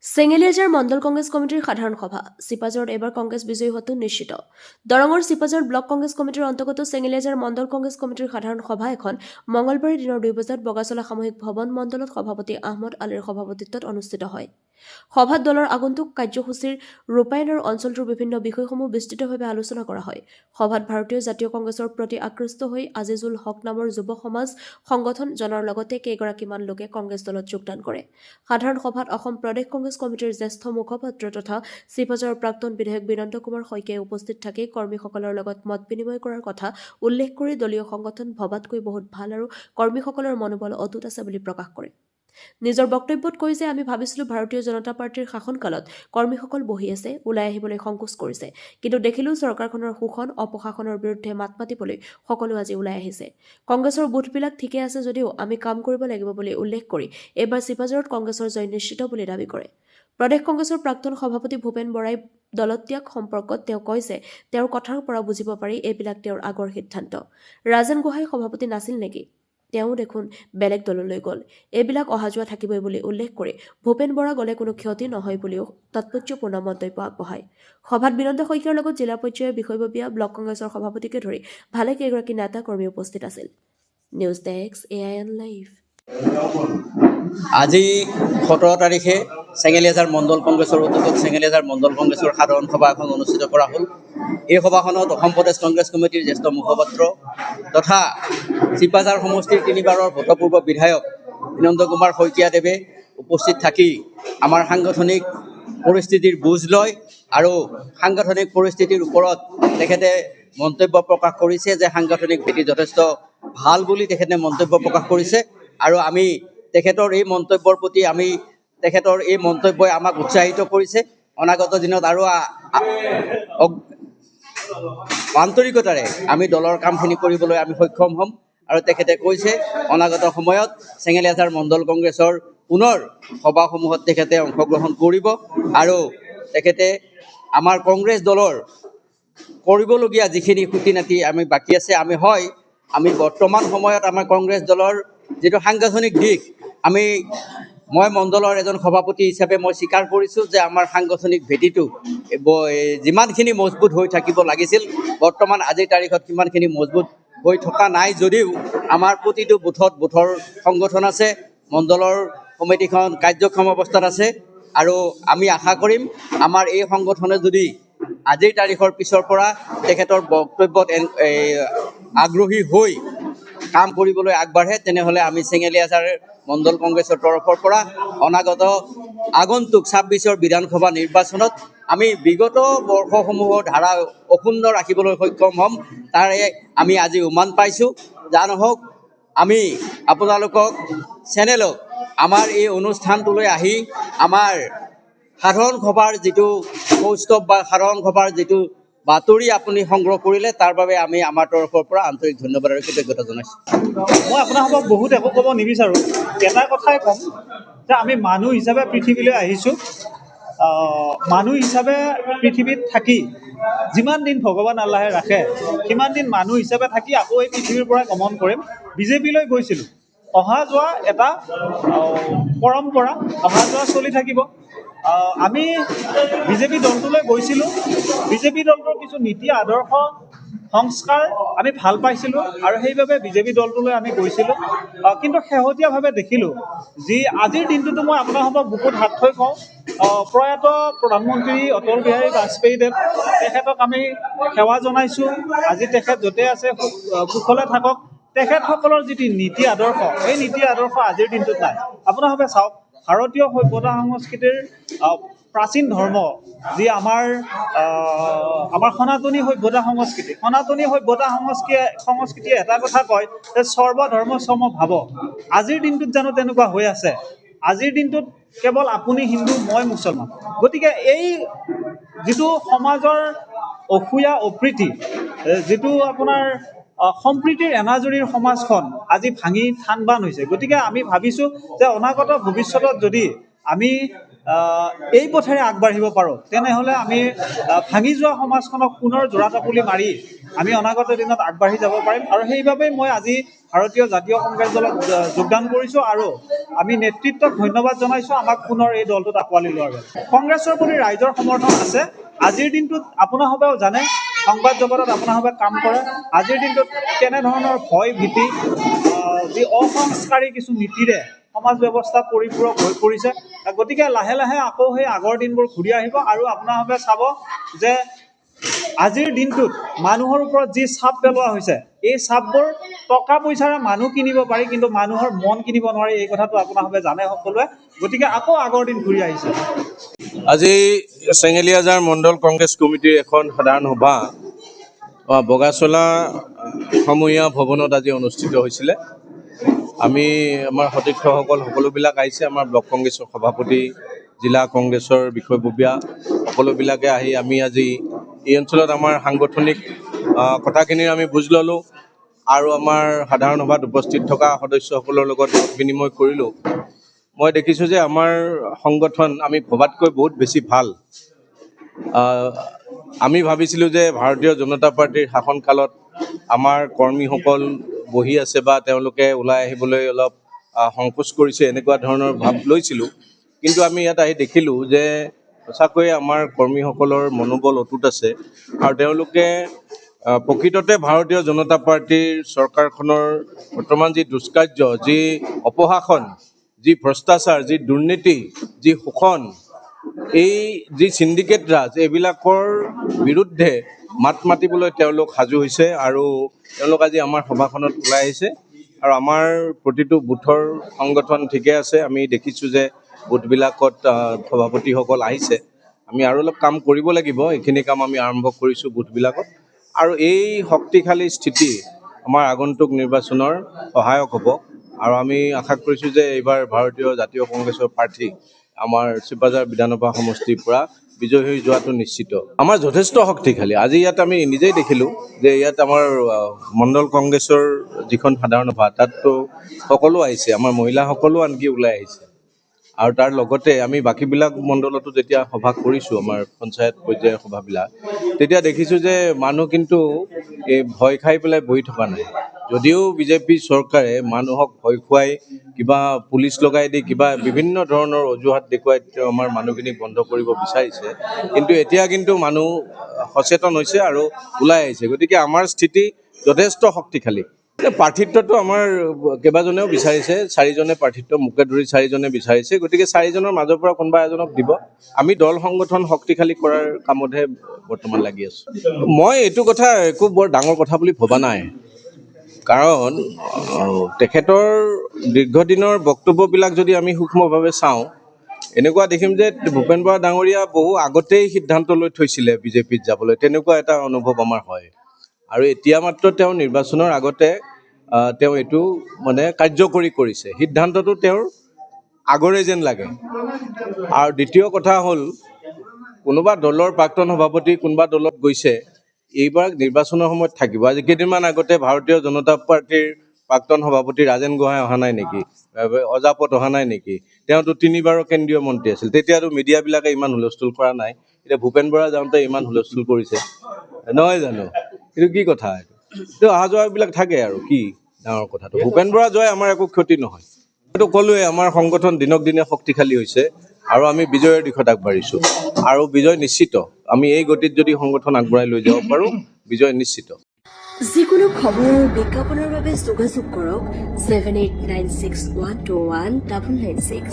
চেঙেলীয়াজাৰ মণ্ডল কংগ্ৰেছ কমিটিৰ সাধাৰণ সভা চিপাঝাৰত এবাৰ কংগ্ৰেছ বিজয়ী হোৱাটো নিশ্চিত। দৰঙৰ চিপাঝাৰ ব্লক কংগ্ৰেছ কমিটিৰ অন্তৰ্গত চেঙেলীয়াজাৰ মণ্ডল কংগ্ৰেছ কমিটিৰ সাধাৰণ সভা এখন মঙলবাৰে দিনৰ 2 বজাত বগাচলা সামূহিক ভৱন মণ্ডলত সভাপতি আহমদ আলীৰ সভাপতিত্বত অনুষ্ঠিত হয়। সভাত দলৰ আগন্তুক কাৰ্যসূচীৰ ৰূপায়ণ আৰু অঞ্চলটোৰ বিভিন্ন বিষয়সমূহ বিস্তৃতভাৱে আলোচনা কৰা হয়। সভাত ভাৰতীয় জাতীয় কংগ্ৰেছৰ প্ৰতি আকৃষ্ট হৈ আজিজুল হক নামৰ যুৱ সমাজ সংগঠন জনাৰ লগতে কেইগৰাকীমান লোকে কংগ্ৰেছ দলত যোগদান কৰে। সাধাৰণ সভাত অসম প্ৰদেশ কংগ্ৰেছ কমিটিৰ জ্যেষ্ঠ মুখপাত্ৰ তথা চিপাঝাৰৰ প্ৰাক্তন বিধায়ক বিনন্দ কুমাৰ শইকীয়াই উপস্থিত থাকি কৰ্মীসকলৰ লগত মত বিনিময় কৰাৰ কথা উল্লেখ কৰি দলীয় সংগঠন ভবাতকৈ বহুত ভাল আৰু কৰ্মীসকলৰ মনোবল অটুট আছে বুলি প্ৰকাশ কৰে। নিজৰ বক্তব্যত কয় যে আমি ভাবিছিলো ভাৰতীয় জনতা পাৰ্টিৰ শাসনকালত কৰ্মীসকল বহি আছে, ওলাই আহিবলৈ সংকোচ কৰিছে, কিন্তু দেখিলো চৰকাৰখনৰ শোষণ অপশাসনৰ বিৰুদ্ধে মাত মাতিবলৈ সকলো আজি ওলাই আহিছে। কংগ্ৰেছৰ বুথবিলাক ঠিকে আছে যদিও আমি কাম কৰিব লাগিব বুলি উল্লেখ কৰি এইবাৰ চিপাঝাৰত কংগ্ৰেছৰ জয় নিশ্চিত বুলি দাবী কৰে। প্ৰদেশ কংগ্ৰেছৰ প্ৰাক্তন সভাপতি ভূপেন বৰাই দলত্যাগ সম্পৰ্কত তেওঁ কয় যে তেওঁৰ কথাৰ পৰা বুজিব পাৰি এইবিলাক তেওঁৰ আগৰ সিদ্ধান্ত। ৰাজেন গোহাঁই সভাপতি নাছিল নেকি? তেওঁ দেখোন বেলেগ দললৈ গ'ল। এইবিলাক অহা যোৱা থাকিবই বুলি উল্লেখ কৰি ভূপেন বৰা গ'লে কোনো ক্ষতি নহয় বুলিও তাৎপৰ্যপূৰ্ণ মন্তব্য আগবঢ়ায়। সভাত বিনন্দ শইকীয়াৰ লগত জিলা পৰ্যায়ৰ বিষয়ববীয়া ব্লক কংগ্ৰেছৰ সভাপতিকে ধৰি ভালে কেইগৰাকী নেতা কৰ্মী উপস্থিত আছিল। News desk AIN live. আজি 17 তাৰিখে চেঙেলীয়াজাৰ মণ্ডল কংগ্ৰেছৰ উদ্যোগত চেঙেলীয়াজাৰ মণ্ডল কংগ্ৰেছৰ সাধাৰণ সভা এখন অনুষ্ঠিত কৰা হ'ল। এই সভাখনত অসম প্ৰদেশ কংগ্ৰেছ কমিটিৰ জ্যেষ্ঠ মুখপাত্ৰ তথা চিপাঝাৰ সমষ্টিৰ 3বাৰৰ ভূতপূৰ্ব বিধায়ক বিনন্দ কুমাৰ শইকীয়াদেৱে উপস্থিত থাকি আমাৰ সাংগঠনিক পৰিস্থিতিৰ বুজ লয় আৰু সাংগঠনিক পৰিস্থিতিৰ ওপৰত তেখেতে মন্তব্য প্ৰকাশ কৰিছে যে সাংগঠনিক ভেটি যথেষ্ট ভাল বুলি তেখেতে মন্তব্য প্ৰকাশ কৰিছে আৰু আমি তেখেতৰ এই মন্তব্যৰ প্ৰতি তেখেতৰ এই মন্তব্যই আমাক উৎসাহিত কৰিছে। অনাগত দিনত আৰু আন্তৰিকতাৰে আমি দলৰ কামখিনি কৰিবলৈ আমি সক্ষম হ'ম আৰু তেখেতে কৈছে অনাগত সময়ত চেঙেলীয়াজাৰ মণ্ডল কংগ্ৰেছৰ পুনৰ সভাসমূহত তেখেতে অংশগ্ৰহণ কৰিব আৰু তেখেতে আমাৰ কংগ্ৰেছ দলৰ কৰিবলগীয়া যিখিনি খুঁটি নাতি আমি বাকী আছে আমি বৰ্তমান সময়ত আমাৰ কংগ্ৰেছ দলৰ যিটো সাংগঠনিক দিশ মই মণ্ডলৰ এজন সভাপতি হিচাপে মই স্বীকাৰ কৰিছোঁ যে আমাৰ সাংগঠনিক ভেটিটো যিমানখিনি মজবুত হৈ থাকিব লাগিছিল বৰ্তমান আজিৰ তাৰিখত সিমানখিনি মজবুত হৈ থকা নাই যদিও আমাৰ প্ৰতিটো বুথৰ সংগঠন আছে, মণ্ডলৰ সমিতিখন কাৰ্যক্ষম অৱস্থাত আছে আৰু আমি আশা কৰিম আমাৰ এই সংগঠনে যদি আজিৰ তাৰিখৰ পিছৰ পৰা তেখেতৰ বক্তব্যত আগ্ৰহী হৈ কাম কৰিবলৈ আগবাঢ়ে তেনেহ'লে আমি চেঙেলীয়াজাৰ মণ্ডল কংগ্ৰেছৰ তৰফৰ পৰা অনাগত আগন্তুক 26ৰ বিধানসভা নিৰ্বাচনত আমি বিগত বৰ্ষসমূহৰ ধাৰা অক্ষুণ্ণ ৰাখিবলৈ সক্ষম হ'ম। তাৰে আমি আজি উমান পাইছোঁ। যা নহওক আমি আপোনালোকক চেনেলক আমাৰ এই অনুষ্ঠানটোলৈ আহি আমাৰ সাধাৰণ সভাৰ যিটো কৌস্তৱ বা সাধাৰণ সভাৰ যিটো বাতৰি আপুনি সংগ্ৰহ কৰিলে তাৰ বাবে আমি আমাৰ তৰফৰ পৰা আন্তৰিক ধন্যবাদ আৰু কৃতজ্ঞতা জনাইছোঁ। মই আপোনালোকক বহুত একো ক'ব নিবিচাৰোঁ, এটা কথাই ক'ম যে আমি মানুহ হিচাপে পৃথিৱীলৈ আহিছোঁ। মানুহ হিচাপে পৃথিৱীত থাকি যিমান দিন ভগৱান আল্লাহে ৰাখে সিমান দিন মানুহ হিচাপে থাকি আকৌ এই পৃথিৱীৰ পৰা গমন কৰিম। বিজেপিলৈ গৈছিলোঁ, অহা যোৱা এটা পৰম্পৰা, অহা যোৱা চলি থাকিব। আমি বিজেপি দলটোলৈ গৈছিলোঁ, বিজেপি দলটোৰ কিছু নীতি আদৰ্শ সংস্কাৰ আমি ভাল পাইছিলোঁ আৰু সেইবাবে বিজেপি দলটোলৈ আমি গৈছিলোঁ। কিন্তু শেহতীয়াভাৱে দেখিলোঁ যি আজিৰ দিনটোতো মই আপোনালোকক বুকুত হাত থৈ কওঁ, প্ৰয়াত প্ৰধানমন্ত্ৰী অটল বিহাৰী বাজপেয়ীদেৱ তেখেতক আমি সেৱা জনাইছোঁ। আজি তেখেত য'তে আছে কুশলে থাকক। তেখেতসকলৰ যিটো নীতি আদৰ্শ এই নীতি আদৰ্শ আজিৰ দিনটোত নাই। আপোনালোকে চাওক, ভাৰতীয় সভ্যতা সংস্কৃতিৰ প্ৰাচীন ধৰ্ম যি আমাৰ সনাতনী সভ্যতা সংস্কৃতিয়ে এটা কথা কয় যে সৰ্বধৰ্ম সমভাৱ। আজিৰ দিনটোত জানো তেনেকুৱা হৈ আছে? আজিৰ দিনটোত কেৱল আপুনি হিন্দু মই মুছলমান। গতিকে এই যিটো সমাজৰ অসূয়া অপ্ৰীতি, যিটো আপোনাৰ সম্প্ৰীতিৰ এনাজৰীৰ সমাজখন আজি ভাঙি থান বান হৈছে। গতিকে আমি ভাবিছোঁ যে অনাগত ভৱিষ্যতত যদি আমি এই পথেৰে আগবাঢ়িব পাৰোঁ, তেনেহ'লে আমি ভাঙি যোৱা সমাজখনক পুনৰ জোৰাটাপুলি মাৰি আমি অনাগত দিনত আগবাঢ়ি যাব পাৰিম। আৰু সেইবাবেই মই আজি ভাৰতীয় জাতীয় কংগ্ৰেছ দলত যোগদান কৰিছোঁ আৰু আমি নেতৃত্বক ধন্যবাদ জনাইছোঁ আমাক পুনৰ এই দলটোত আঁকোৱালি লোৱাৰ বাবে। কংগ্ৰেছৰ প্ৰতি ৰাইজৰ সমৰ্থন আছে। আজিৰ দিনটোত আপোনাসবেও জানে, সংবাদ জগতত আপোনাসবে কাম কৰে, আজিৰ দিনটোত কেনেধৰণৰ ভয় ভীতি যি অসংস্কাৰী কিছু নীতিৰে সমাজ ব্যৱস্থা পৰিপূৰক হৈ পৰিছে। গতিকে লাহে লাহে আকৌ সেই আগৰ দিনবোৰ ঘূৰি আহিব আৰু আপোনাসবে চাব যে আজিৰ দিনটোত মানুহৰ ওপৰত যি চাপ পেলোৱা হৈছে, এই চাপবোৰ টকা পইচাৰে মানুহ কিনিব পাৰি, কিন্তু মানুহৰ মন কিনিব নোৱাৰি, এই কথাটো আপোনাসবে জানে সকলোৱে। গতিকে আকৌ আগৰ দিন ঘূৰি আহিছে। আজি চেঙেলীয়াজাৰ মণ্ডল কংগ্ৰেছ কমিটিৰ এখন সাধাৰণ সভা বগাচলা সমূহীয়া ভৱনত আজি অনুষ্ঠিত হৈছিলে। আমি আমাৰ সতীৰ্থসকল সকলোবিলাক আহিছে, আমাৰ ব্লক কংগ্ৰেছৰ সভাপতি, জিলা কংগ্ৰেছৰ বিষয়ববীয়া সকলোবিলাকে আহি আমি আজি এই অঞ্চলত আমাৰ সাংগঠনিক কথাখিনিৰ আমি বুজ ল'লোঁ আৰু আমাৰ সাধাৰণ সভাত উপস্থিত থকা সদস্যসকলৰ লগত মত বিনিময় কৰিলোঁ। মই দেখিছোঁ যে আমাৰ সংগঠন আমি ভবাতকৈ বহুত বেছি ভাল। আমি ভাবিছিলোঁ যে ভাৰতীয় জনতা পাৰ্টীৰ শাসনকালত আমাৰ কৰ্মীসকল বহি আছে বা তেওঁলোকে ওলাই আহিবলৈ অলপ সংকোচ কৰিছে, এনেকুৱা ধৰণৰ ভাৱ লৈছিলোঁ। কিন্তু আমি ইয়াত আহি দেখিলোঁ যে সঁচাকৈয়ে আমাৰ কৰ্মীসকলৰ মনোবল অটুট আছে আৰু তেওঁলোকে প্ৰকৃততে ভাৰতীয় জনতা পাৰ্টীৰ চৰকাৰখনৰ বৰ্তমান যি দুষ্কাৰ্য, যি অপশাসন, যি ভ্ৰষ্টাচাৰ, যি দুৰ্নীতি, যি শোষণ, এই যি চিণ্ডিকেট ৰাজ, এইবিলাকৰ বিৰুদ্ধে মাত মাতিবলৈ তেওঁলোক সাজু হৈছে আৰু তেওঁলোক আজি আমাৰ সভাখনত ওলাই আহিছে। আৰু আমাৰ প্ৰতিটো বুথৰ সংগঠন ঠিকে আছে। আমি দেখিছোঁ যে বুথবিলাকত সভাপতিসকল আহিছে। আমি আৰু অলপ কাম কৰিব লাগিব, এইখিনি কাম আমি আৰম্ভ কৰিছোঁ বুথবিলাকত। আৰু এই শক্তিশালী স্থিতি আমাৰ আগন্তুক নিৰ্বাচনৰ সহায়ক হ'ব আৰু আমি আশা কৰিছোঁ যে এইবাৰ ভাৰতীয় জাতীয় কংগ্ৰেছৰ প্ৰাৰ্থী আমাৰ চিপাঝাৰ বিধানসভা সমষ্টিৰ পৰা বিজয়ী হৈ যোৱাটো নিশ্চিত। আমাৰ যথেষ্ট শক্তিশালী। আজি ইয়াত আমি নিজেই দেখিলোঁ যে ইয়াত আমাৰ মণ্ডল কংগ্ৰেছৰ যিখন সাধাৰণ সভা, তাততো সকলো আহিছে, আমাৰ মহিলাসকলো আনকি ওলাই আহিছে। আৰু তাৰ লগতে আমি বাকীবিলাক মণ্ডলতো যেতিয়া সভা কৰিছোঁ, আমাৰ পঞ্চায়ত পৰ্যায়ৰ সভাবিলাক, তেতিয়া দেখিছোঁ যে মানুহ কিন্তু এই ভয় খাই পেলাই বহি থকা নাই। যদিও বিজেপি চৰকাৰে মানুহক ভয় খুৱাই কিবা পুলিচ লগাই দি কিবা বিভিন্ন ধৰণৰ অজুহাত দেখুৱাই আমাৰ মানুহখিনিক বন্ধ কৰিব বিচাৰিছে, কিন্তু এতিয়া কিন্তু মানুহ সচেতন হৈছে আৰু ওলাই আহিছে। গতিকে আমাৰ স্থিতি যথেষ্ট শক্তিশালী। প্ৰাৰ্থিত্বটো আমাৰ কেইবাজনেও বিচাৰিছে, 4জনে প্ৰাৰ্থিত্ব মোকে ধৰি 4জনে বিচাৰিছে। গতিকে 4জনৰ মাজৰ পৰা কোনোবা এজনক দিব। আমি দল সংগঠন শক্তিশালী কৰাৰ কামতহে বৰ্তমান লাগি আছোঁ। মই এইটো কথা একো বৰ ডাঙৰ কথা বুলি ভবা নাই, কাৰণ তেখেতৰ দীৰ্ঘদিনৰ বক্তব্যবিলাক যদি আমি সূক্ষ্মভাৱে চাওঁ, এনেকুৱা দেখিম যে ভূপেন বৰা ডাঙৰীয়া বহু আগতেই সিদ্ধান্ত লৈ থৈছিলে বিজেপিত যাবলৈ, তেনেকুৱা এটা অনুভৱ আমাৰ হয়। আৰু এতিয়া মাত্ৰ তেওঁ নিৰ্বাচনৰ আগতে তেওঁ এইটো মানে কাৰ্যকৰী কৰিছে, সিদ্ধান্তটো তেওঁৰ আগৰে যেন লাগে। আৰু দ্বিতীয় কথা হ'ল, কোনোবা দলৰ প্ৰাক্তন সভাপতি কোনোবা দলত গৈছে, এইবাৰ নিৰ্বাচনৰ সময়ত থাকিব। আজি কেইদিনমান আগতে ভাৰতীয় জনতা পাৰ্টীৰ প্ৰাক্তন সভাপতি ৰাজেন গোহাঁই অহা নাই নেকি, অজাপত অহা নাই নেকি? তেওঁতো 3বাৰৰ কেন্দ্ৰীয় মন্ত্ৰী আছিল, তেতিয়াতো মিডিয়াবিলাকে ইমান হুলস্থুল কৰা নাই। এতিয়া ভূপেন বৰা যাওঁতে ইমান হুলস্থুল কৰিছে, নহয় জানো? এইটো কি কথা? এইটো অহা যোৱাবিলাক থাকে আৰু কি ডাঙৰ কথাটো। ভূপেন বৰা যোৱাই আমাৰ একো ক্ষতি নহয়। এইটো ক'লোৱে, আমাৰ সংগঠন দিনক দিনে শক্তিশালী হৈছে আৰু আমি বিজয়ৰ দিশত আগবাঢ়িছোঁ আৰু বিজয় নিশ্চিত। আমি এই গতিত যদি সংগঠন আগবঢ়াই লৈ যাব পাৰোঁ, বিজয় নিশ্চিত। যিকোনো খবৰ আৰু বিজ্ঞাপনৰ বাবে যোগাযোগ কৰক 7896121996।